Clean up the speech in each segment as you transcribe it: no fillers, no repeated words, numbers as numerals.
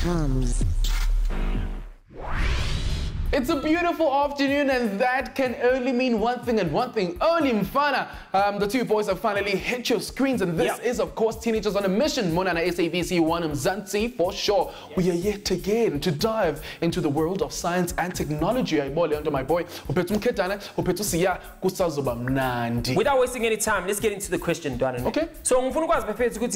TOMz. It's a beautiful afternoon, and that can only mean one thing and one thing only, Mfana. The two boys have finally hit your screens, and this is, of course, Teenagers on a Mission. Monana SABC TOMz for sure. We are yet again to dive into the world of science and technology. Under my boy, without wasting any time, let's get into the question, Dwana. Okay. So,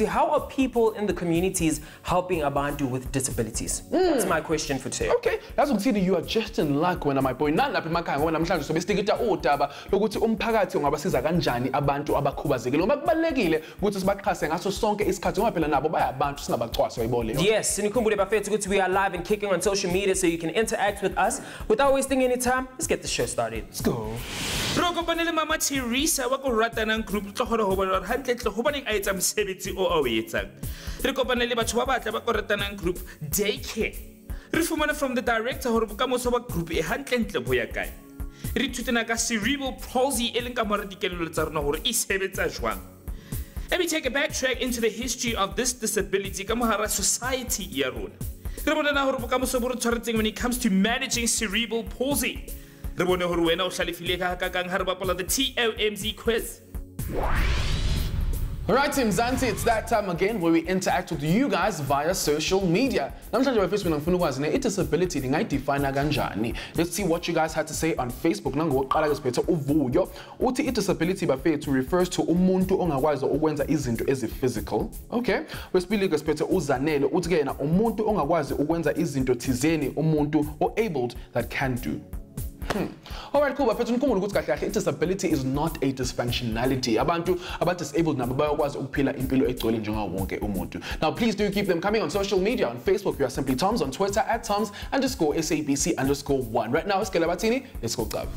how are people in the communities helping abantu with disabilities? That's my question for today. Okay, that's what you are just in luck when my boy nalapha emakhaya ngoba namhlanje sobe sitikita udaba lokuthi umphakathi ungabasiza kanjani abantu abakhubazekile ngoba kubalekile ukuthi sibaxhase ngaso sonke isikhathi ngoba phela nabo bayabantu singabacwasi uyibole. Yes, sinikhumbule bafethu ukuthi we are live and kicking on social media, so you can interact with us without wasting any time. Let's get the show started. Let's go. Roko panele mama Teresa wa ko Ratanang Group tlo gona ho bona hantle ho baneng a etsa mosebetsi o a o etsang. Re kopanele batho ba batla ba ko Ratanang Group daycare. Re fumana from the director hore bokamoso ba group e hantlentle bo ya kae. Re thutena ka cerebral palsy e leng ka mora dikelello tsa rona hore e sebetsa jwang. Let me take a backtrack into the history of this disability ka mohara society ya rona. Re bona na hore bokamoso bo re tshwaretseng when it comes to managing cerebral palsy. Re bone hore wena o hlalefile ka kakang ha re bapala the TOMz quiz. Alright, Team Zanti, it's that time again where we interact with you guys via social media. Namhlanje bafethu ngifuna ukwazi i-disability ngayidefine kanjani. Let's see what you guys had to say on Facebook. Nangokuqala ke siphethe uvuyo. Uthi i-disability bafethu refers to umuntu ongakwazi ukwenza izinto ezi-physical. Okay? Wesibili ke siphethe uzanele uthi ke yena umuntu ongakwazi ukwenza izinto thizeni, umuntu o-abled that can do. Alright, cool. But disability is not a dysfunctionality. Abantu disabled nabo bayakwazi ukuphila impilo egcwele njengawo wonke umuntu. Now, please do keep them coming on social media. On Facebook, we are simply TOMz. On Twitter, @TOMz_SABC_1. Right now, Skelabatini, let's go club.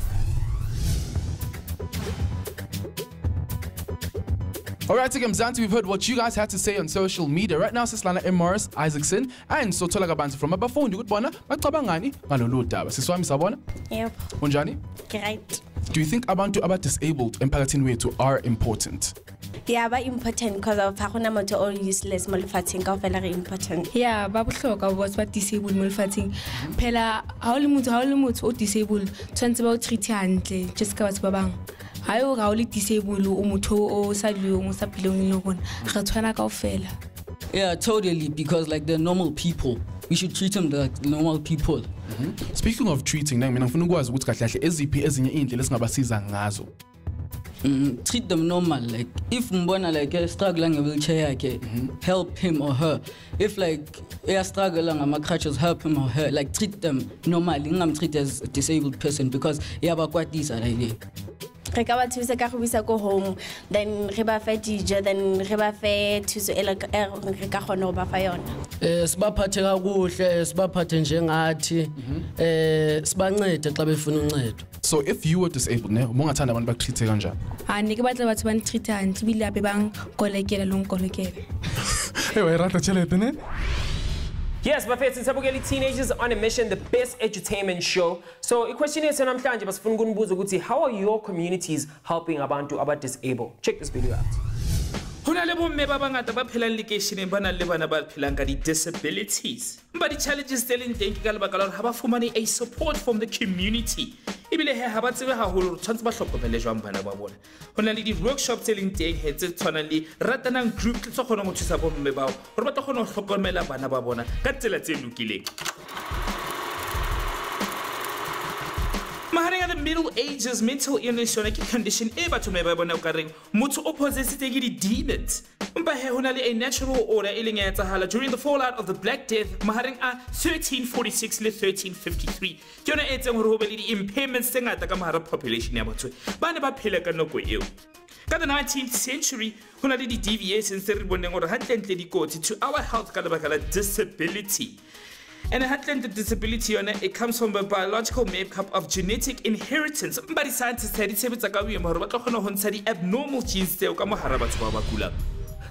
Alright, Zanti, we've heard what you guys had to say on social media. Right now, Sislana M. Morris, Isaacson, and Sotola Gabantu from Abafundi. Good bona, Macabangani, Malulu Daba. Siswami Sabona? Yep. Unjani? Great. Do you think abantu disabled impacting way to are important? Yeah, but important because of hakuna moto all useless molifating ka fela re important. Yeah, ba bohloka was ba disabled molifating. Phela ha o le motho o disabled tshwantse ba o treat hantle just ka batho ba bang. Ha o ga o le disabled o motho o sa dilong o sa pilong le bona ga tshwana ka ofela. Yeah, totally, because like they're normal people. We should treat them like normal people. Speaking of treating, mina ngifuna ukwazi ukuthi kahle kahle eziphi ezinye indlela esingabasiza ngazo. Treat them normal. Like if mbona like struggling a wheelchair, help him or her. If like they are struggling ama crutches, help him or her. Like treat them normally. Ngam treat as a disabled person because ba kwat these are like. Re ka ba thusa ka go bisa go home, then re ba fe dijo, then re ba fe thuso e re ka gona go ba fa yona. Sibaphathe kakuhle, sibaphathe njengathi, sibancede xa befuna uncedo. So if you were disabled, ne, ungathanda abantu bakutreat kanjani? Ne ke batla batho ba ntreat hantle bile abe bang kolekela lo ngkolekela. Hey, wa rata tšhelete ne? Yes, bafethu sabukeli Teenagers on a Mission, the best edutainment show. So, the question is namhlanje basifuna ukunibuza ukuthi how are your communities helping abantu disabled? Check this video out. Hona le bomme ba bangata ba phelang lekeisheneng ba nang le bana ba phelang ka di-disabilities. Mpa di-challenges tse leng teng ke ka lebaka la hore ha ba fumane a support from the community. Ebile ha ba tsebe haholo hore tshwantse ba hlokomele jwang bana ba bona. Hona le di-workshop tse leng teng tse tshwanang le Ratanang Group tse tlo kgona go thusa bomme bao hore ba tlo kgona go hlokomela bana ba bona ka tsela tse lokileng. Mahareng the Middle Ages, mental illness yona ke condition e batho me ba bona o ka reng motho o possessed ke di-demons. Mpa he hona le a natural order e leng ya etsahala during the fallout of the Black Death mahareng a 1346 le 1353. Ke yona e etseng hore ho be le di-impairments tse ngata ka mahara population ya batho ba ne ba phela ka nako eo. Ka the 19th century, hona le di-deviations tse re boneng hore hantlentle dikotsi to our health ka lebaka la disability. And a heartland disability, it comes from a biological makeup of genetic inheritance. But scientists said it's the abnormal genes.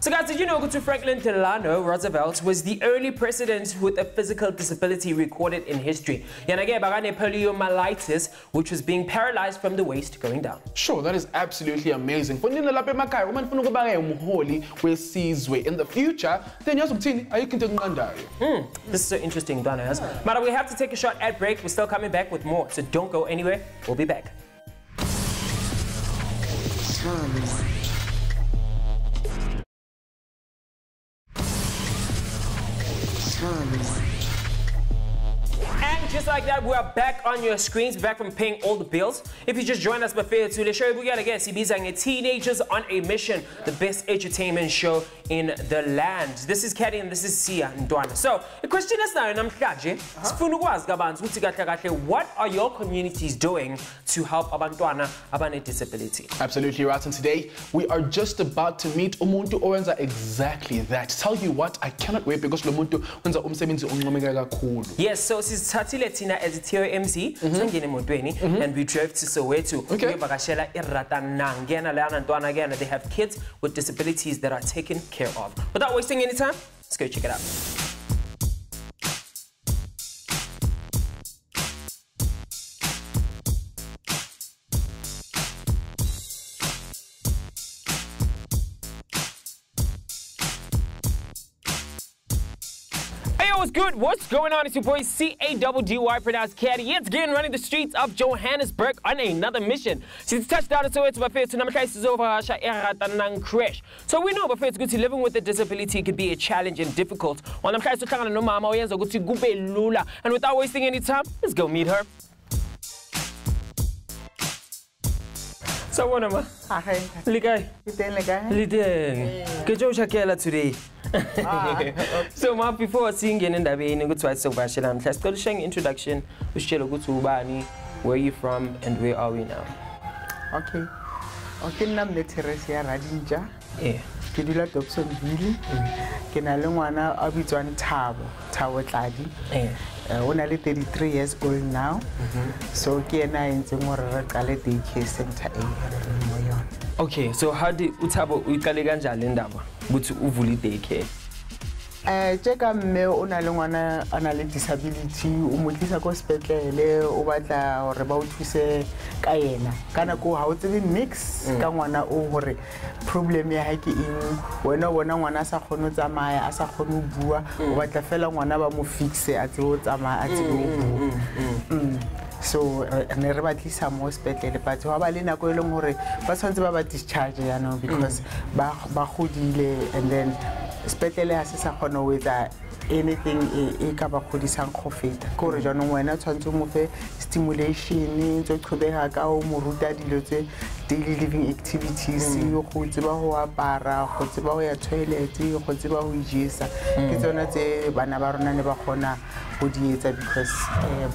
So guys, did you know that Franklin Delano Roosevelt was the only president with a physical disability recorded in history? Yanage bagane poliomyelitis, which was being paralyzed from the waist going down. Sure, that is absolutely amazing. In the future, then this is so interesting, Donna. But we have to take a short ad break. We're still coming back with more, so don't go anywhere. We'll be back. And just like that, we are back on your screens, back from paying all the bills. If you just joined us, to show you again, SABC Teenagers on a Mission, the best entertainment show in the land. This is Caddy and this is Sia Ndwana. So the question is now, what are your communities doing to help abantwana abane disability? Absolutely right. And today we are just about to meet umuntu owenza exactly that. Tell you what, I cannot wait because umuntu wenza umsebenzi oncomeka kakhulu. Yes, so sisithathile thina as TOMz sangene emotweni and we drove to Soweto. Okay. Ratanang again. They have kids with disabilities that are taken care of. Without wasting any time, let's go check it out. What's good? What's going on? It's your boy C-A-D-D-Y, pronounced Caddy. It's again running the streets of Johannesburg on another mission. Since touchdown, so it's my favorite to Ratanang crash. So we know, but it's good to living with a disability could be a challenge and difficult. And without wasting any time, let's go meet her. So what am I? Hi. Likai. Liteng. Today. So ma before singing in the way good to so bashilam let's go to showing introduction where are you from and where are we now? Okay nam le Teresa Radinja ke dula Dobsonville ke na le ngwana a bitswang Thabo Tladi ona le 33 years old now so ke ena entse ngore re qale daycare center moyona. Okay, so how did Uthabo uyiqale kanjani indaba ukuthi uvule daycare? Cheka mme o na le ngwana ana le disability o motlisa ko sepetlele o batla hore ba o thuse ka yena kana ko ha o tsebe mix ka ngwana o hore problem ya ha ke eng wena bona ngwana sa khone tsamaya a sa khone bua o batla fela ngwana ba mo fixe a tsebe o tsamaya a tsebe o bua. So ne re batlisa mo sepetlele but wa ba le nako e leng hore ba tshwantse ba ba discharge ya no because ba godile and then sepetlele ha se sa khona o etsa anything e ka ba godisang go feta ko re jana wena tshwantse mo fe stimulation tso qhubega ka o mo ruta dilo tse daily living activities go tseba go apara go tseba go ya toilet go tseba go ijesa ke tsona tse bana ba rona ne ba khona go di etsa because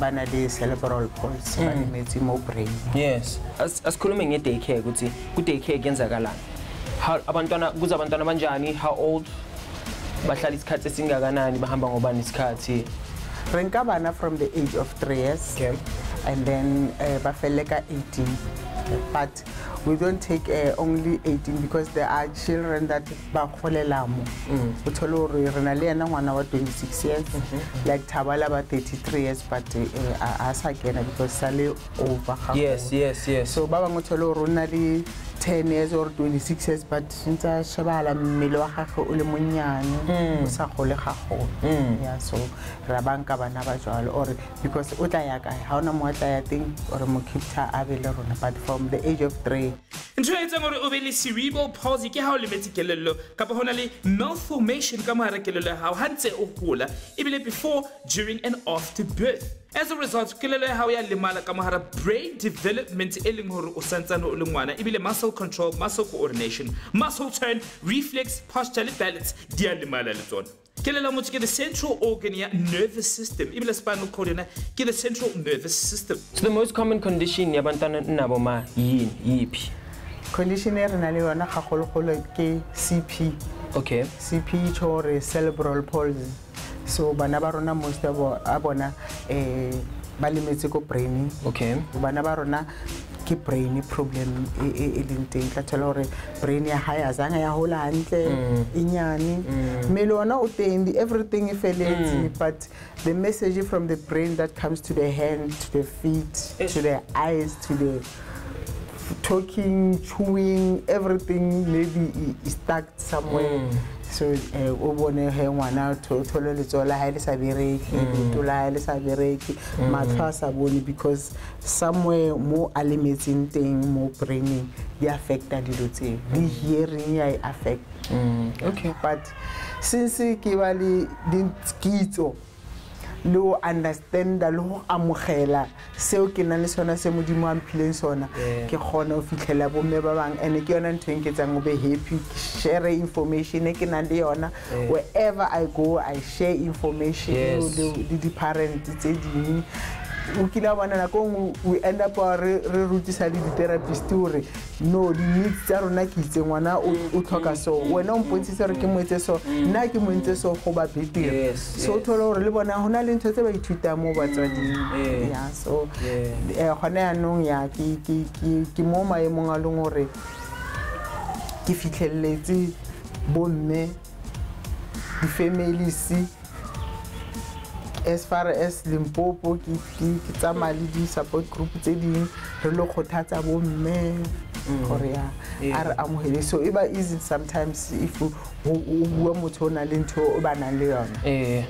bana le cerebral palsy ba metsi mo brain. Yes, as khulume nge daycare ukuthi ku daycare kuyenzakalani? How abantwana kuzabantwana banjani? How old? Bahlala isikhathi esingakanani bahamba ngobani isikhathi? Renka bana from the age of 3 years. Okay. And then bafeleka 18. But we don't take only 18 because there are children that bakholelamo. Utolo rena le ena ngwana wa 26 years like Thabala ba 33 years but asa kena because sale over. Yes. So baba ngotolo rona le 10 years or 26 years but since shabala mmele wa gagwe o le monyane o sa gole gago. Yeah, so ra banka bana ba jwalo or because o tla ya kae ha ona mo tla ya teng or mo keeper a be le rona but from the age of 3. Ntho e tsang gore o be le cerebral palsy ke ha o le metsi kelello kapa hona le malformation ka mara kelello ha ha ntse o gola ebile before, during and after birth. As a result, kelello ya hao ya lemala ka mahara brain development e leng hore o santsane o le ngwana ebile muscle control, muscle coordination, muscle turn, reflex, posture le balance di a lemala le tsona. Kelello motho ke the central organ ya nervous system ebile spinal cord yona ke the central nervous system. So the most common condition ya bantwana nabo ma yipi? Condition e rena le yona gagologolo ke CP. Okay. CP chore cerebral palsy. So bana ba rona most a bona ba lemetse ko brain. Okay. Bana ba rona ke brain problem e leng teng tla thola hore brain ya hae azanga ya hola hantle inyane mmele ona o teng everything e feletse but the message from the brain that comes to the hand, to the feet, to the eyes, to the talking, chewing, everything maybe is stuck somewhere. So o bone he ngwana thole letsola ha ile sa bereki tola ha ile sa bereki matha sa bone because somewhere mo alimetseng teng mo brain di affecta dilo tse the hearing ya affect Okay, but since ke ba le ditskitso lo understand lo amogela seo ke nang le sona se modimo a mphileng sona ke gona o fitlhela bo mme ba bang ene ke yona ntho ke tsang o be happy share information e ke nang le yona wherever I go I share information with the parents tse ding o kila bana na go we end up re rutisa le therapist hore no di needs tsa rona ke itse ngwana o tlhoka so wena o mpontse re ke moetse so nna ke moetse so go ba betere so thola hore le bona hona le ntho tse ba ithuta mo batswadi ya so gona ya nong ya ke mo maemong a leng hore ke fitlheletse bomme di families as far as Limpopo ki tsamali di support group tse ding re lo khothatsa bo mme gore ya are amohele so e ba easy sometimes if o bua motho na le ntho o ba nang le yona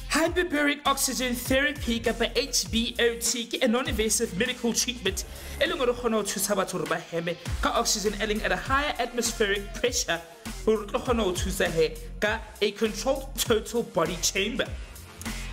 Hyperbaric oxygen therapy kapa HBOT ke a non-invasive medical treatment e leng gore gona o thusa batho re ba heme ka oxygen e leng at a higher atmospheric pressure gore tlo gona o thusa he ka a controlled total body chamber.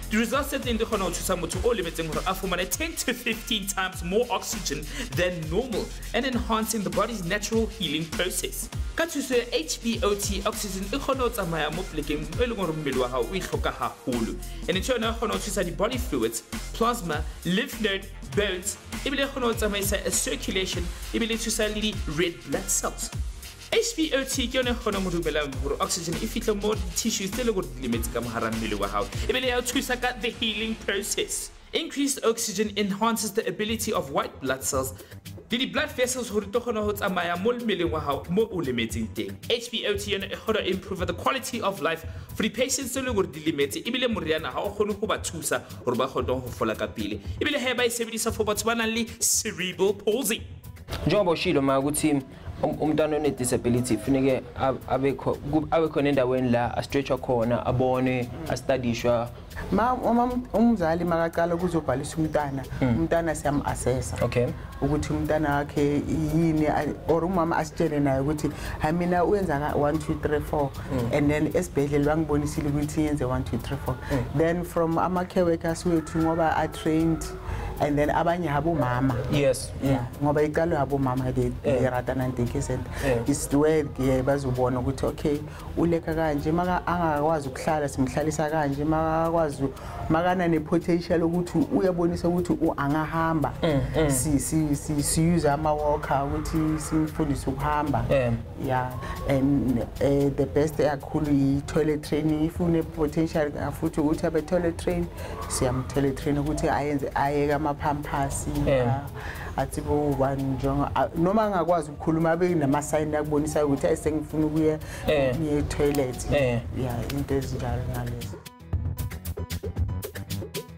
The results that in the gonna to some to all limiting or afumane 10 to 15 times more oxygen than normal and enhancing the body's natural healing process. Katuse HBOT oxygen e gonna tsamaya mo plekeng e leng gore mmele wa hao o ihloka haholo. And in turn e gonna thusa di body fluids, plasma, lymph node, bones, e bile gonna tsamaisa a circulation, e bile thusa le di red blood cells. HBOT ke yone gona mo dumelang gore oxygen e fitla mo tissues tse le go limits ka mohara mmele wa hao e bile ya thusa ka the healing process. Increased oxygen enhances the ability of white blood cells the blood vessels gore to gona ho tsamaya mo mmeleng wa hao mo o lemetseng teng. HBOT yone e gona improve the quality of life for the patients tse le gore di lemetse e bile moriana ha o gone go ba thusa gore ba gona ho fola ka pele e bile he ba e sebedisa for batho ba nang le cerebral palsy. njengoba ushilo ma ukuthi umntwana one disability funeke abe khona endaweni la a stretcher khona abone a studishwa umzali makaqala kuzobhalisa umntana siyam assessa ukuthi umntana wakhe yini or umama asitshele naye ukuthi mina uyenza 1 2 3 4 and then esibhedlela bangibonisile ukuthi yenze 1 2 3 4 then from ama care workers wethu ngoba are trained and then abanye habo mama ngoba iqalo habo mama le Ratanang Group is where bazobona ukuthi okay uleka kanje maka angakwazi ukuhlala simhlalisa kanje makakwazi makana ne potential ukuthi uyabonisa ukuthi angahamba si use ama walker ukuthi simfundise ukuhamba and the best yakhulu I toilet training if une potential futhi ukuthi abe toilet train siyam toilet train ukuthi ayenze ayeka ama pampers athi bo banjonga noma ngakwazi ukukhuluma abe nama sign yakubonisa ukuthi ayisengifuna ukuya ni toilet into ezinjalo ngalezi.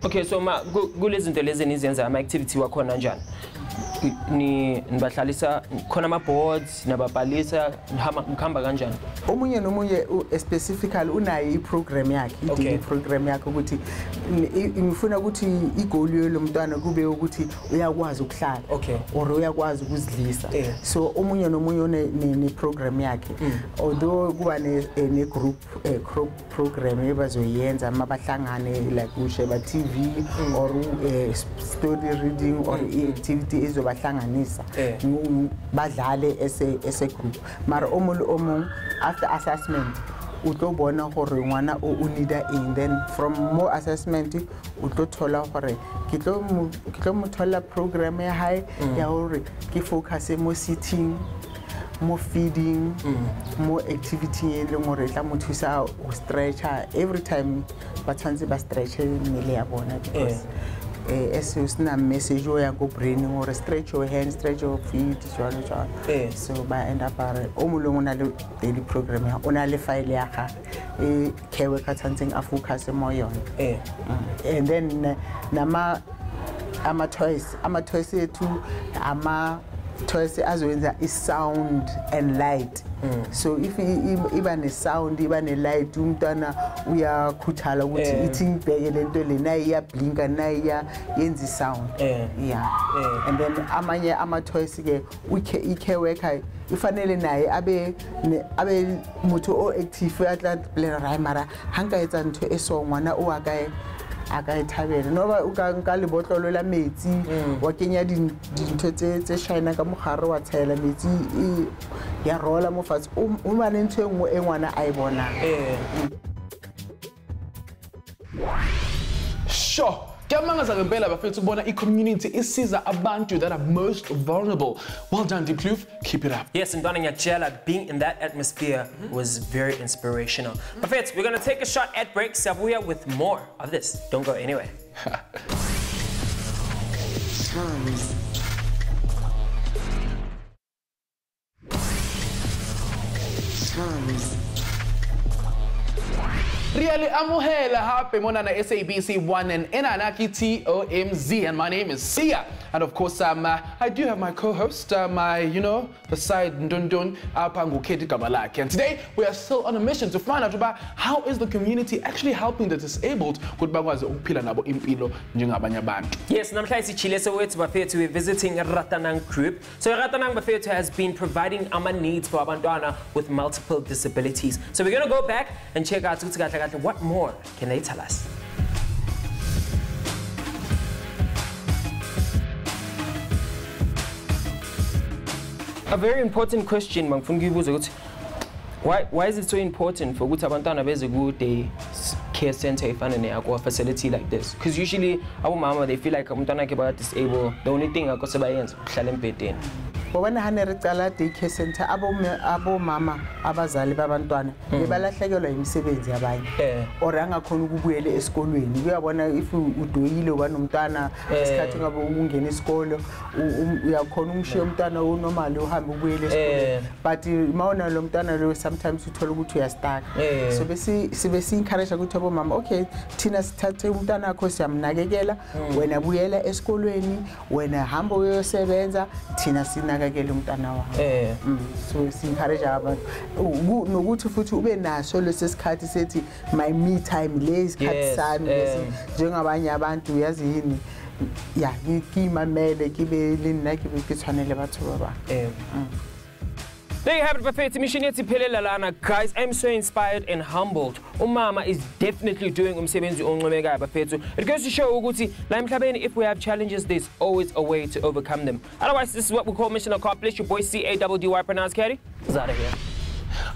Okay, so ma kulezinto lezi nizenza ama activity wakhona njani ni nibahlalisa khona ama boards nababhalisa nikhamba kanjani omunye nomunye specifically unayo iprogram yakhe i program yakhe ukuthi ngifuna ukuthi igoal yelo mntwana kube ukuthi uyakwazi ukuhlala or uyakwazi ukuzidlisa so omunye nomunye ne program yakhe although kuba ne group program ebazoyenza mabahlangane like usheba TV or story reading or activity ezobahlanganisa badlale as a group mara omunye after assessment utobona gore ngwana o unida in then from more assessment utothola gore kitlo mothola program ya high ya hore ke focus mo sitting mo feeding mo activity e le ngore tla mothusa o stretcher every time ba tshwantse ba stretch mmele ya bona because as usina message o ya go brain or stretch your hands, stretch your feet, jwalo. So ba end up are o mo leng o na le daily program ya o na le file ya ga care worker tsantseng a focus mo yona. And then ama toys ethu toys azowenza is sound and light. So if iba ne sound iba ne light umntwana uyakhuthala ukuthi ithi ngibheke lento le nayi iya blinka nayi iya yenza sound. And then amanye ama toys ke care worker ifanele naye abe mutho o active atlant plan right mara hanga etsa ntho esongwana o akayithabela noba uka le botlolo la metsi wa kenya dintho tse shine ka mogare wa tshela metsi ya rola mo fatshe o ba le ntho engwe e ngwana a e bona. Sure. Kyamangaza ngempela bafethu ukubona i-community isiza abantu that are most vulnerable. Well done, Deep Kloof. Keep it up. Yes, and Donna Nyachela, being in that atmosphere was very inspirational. Bafethu, we're going to take a shot at break. Sabuya with more of this. Don't go anywhere. Really amuhela hape mona na SABC 1 and enanaki TOMZ, and my name is Sia. And of course, I do have my co-host, the side Ndundun Apangu Kedi Kamalaki. And today we are still on a mission to find out about how is the community actually helping the disabled. Yes, namhlanje Chile Soweto bafethu we're visiting Ratanang Group. So Ratanang bafethu has been providing ama needs for abantwana with multiple disabilities. So we're going to go back and check out what more can they tell us. A very important question, why is it so important for abantwana beze ku care center or a facility like this? Because usually our mama, they feel like abantwana ke disabled, the only thing akose bayenza ukuhlala embedeni. Bobana hane re qala daycare center abo mama abazali babantwana bebalahlekelwa imisebenzi yabanye or angakhona ukubuyela esikolweni. Uyabona if udoyile kwanomntwana isikhathi ngabe ungena isikolo uyakhona umshiya umntwana unormal uhamba ubuyela esikolweni, but mawona lo mntwana lo sometimes uthola ukuthi uyastaka. So bese encourage ukuthi abo mama, okay, thina sithathe umntwana wakho siyamnakekela, wena buyela esikolweni, wena hamba uyosebenza, thina sina so encourage abantu nokuthi futhi ube naso lesikhathi sethi my me time lesikhathi sami njengabanye abantu uyazi yini ngikimamele kibe lina kibe kutshwanele batho baba. There you have it, bafethu mission yethu iphelela lana. Guys, I'm so inspired and humbled. Umama is definitely doing umsebenzi oncomekayo bafethu. It goes to show ukuthi la emhlabeni, if we have challenges, there's always a way to overcome them. Otherwise, this is what we call mission accomplished. Your boy CADDY, pronounced Caddy, is out of here.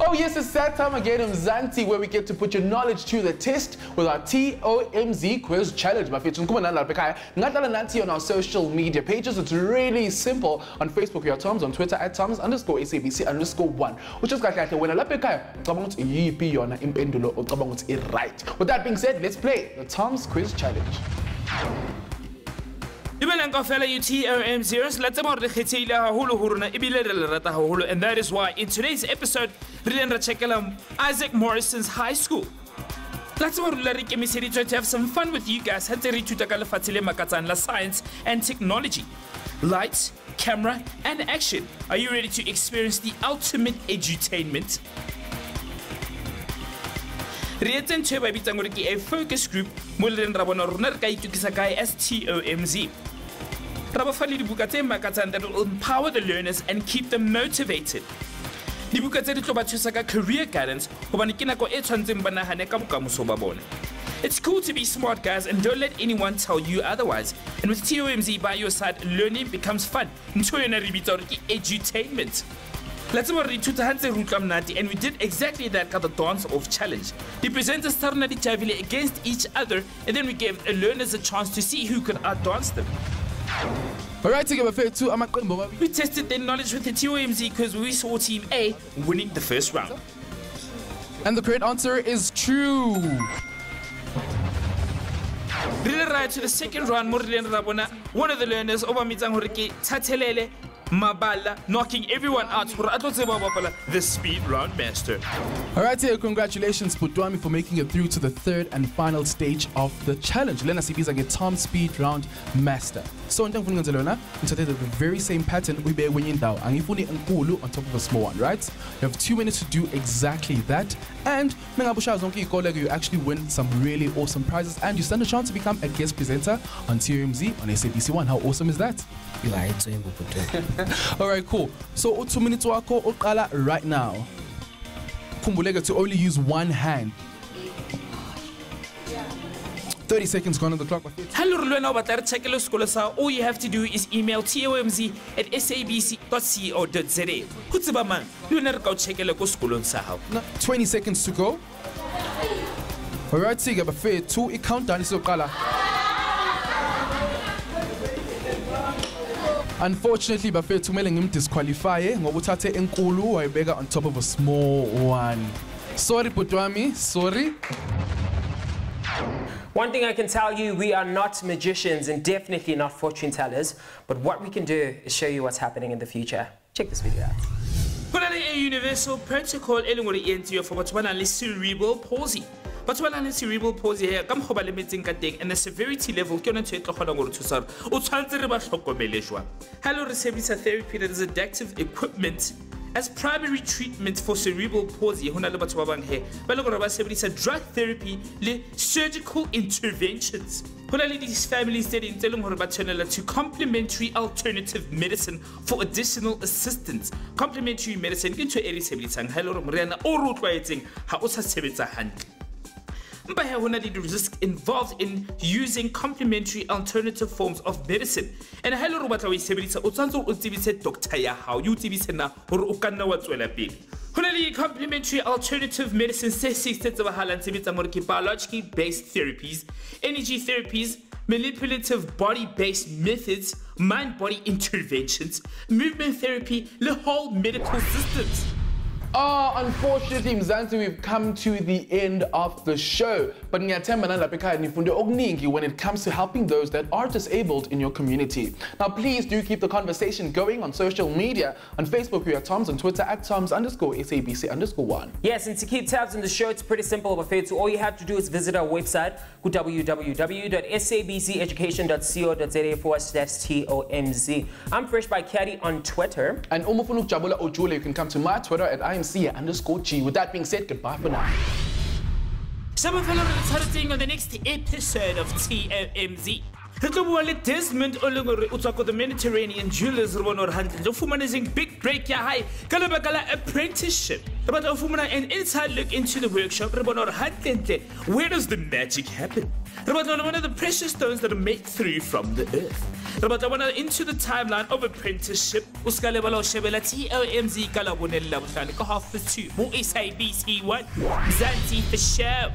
Oh yes, it's that time again, Mzansi, where we get to put your knowledge to the test with our TOMZ quiz challenge. On our social media pages, it's really simple. On Facebook, we are TOMz, on Twitter at TOMz_SABC_1. Which is like when right. With that being said, let's play the TOMz quiz challenge. And that is why in today's episode, we check Isaac Morrison's high school. Let's have some fun with you guys. Science and technology. Lights, camera, and action. Are you ready to experience the ultimate edutainment? A focus group as TOMZ. That will empower the learners and keep them motivated. Career guidance. It's cool to be smart, guys, and don't let anyone tell you otherwise. And with TOMZ by your side, learning becomes fun. Edutainment. And we did exactly that the dance off challenge. The presenters started against each other, and then we gave the learners a chance to see who could outdance them. Alright, we tested their knowledge with the TOMZ because we saw Team A winning the first round. And the correct answer is true. Really right to the second round, more than Rabona, one of the learners, Obamitsang Horiki, Tatelele, Mabala, knocking everyone out for the speed round master. All right, here, congratulations, Putwami, for making it through to the third and final stage of the challenge. Lena Sibiza get TOMz speed round master. So, in the very same pattern, we bear winning down. Angifuni Nkulu on top of a small one, right? You have 2 minutes to do exactly that. And you actually win some really awesome prizes, and you stand a chance to become a guest presenter on TOMz on SABC One. How awesome is that? All right, cool. So 2 minutes wako uqala right now. Kumbulega to only use one hand. 30 seconds gone on the clock. Hello, all you have to do is email tomz@sabc.co.za. 20 seconds to go. All right, Siga, but fair 2 countdown is uqala. Unfortunately, Buffet tumeling him disqualify ngobuthathe enkulu wayibeka on top of a small one. Sorry, Putwami, sorry. One thing I can tell you, we are not magicians and definitely not fortune tellers, but what we can do is show you what's happening in the future. Check this video out. A universal protocol for cerebral palsy. But when I cerebral palsy here, come home limiting and the severity level can take a whole to sir. Hello, receptor therapy that is adaptive equipment as primary treatment for cerebral palsy. Drug therapy, surgical interventions. These families studying to complementary alternative medicine for additional assistance. Complementary medicine into hello, or how the risk involved in using complementary alternative forms of medicine. And hello, Robert, we say it's a doctor how you TV or Ukana what's well a bit. Complementary alternative medicine says biologically based therapies, energy therapies, manipulative body-based methods, mind-body interventions, movement therapy, the whole medical systems. Unfortunately, Mzansi, we've come to the end of the show. But when it comes to helping those that are disabled in your community. Now, please do keep the conversation going on social media. On Facebook, we are TOMz, on Twitter at TOMz_SABC_1. Yes, and to keep tabs on the show, it's pretty simple, Buffet. So all you have to do is visit our website, www.sabceducation.co.za/TOMz. I'm Fresh by Caddy on Twitter. And Omofunu Jabula Ojule, you can come to my Twitter at IMC_G. With that being said, goodbye for now. Some fellow on the next episode of TOMz. Desmond the Mediterranean jewelers big break high apprenticeship. About an inside look into the workshop. Where does the magic happen? About one of the precious stones that are made through from the earth. About one into the timeline of apprenticeship. TOMz Kalabonella 2 SABC One. Zanti for show.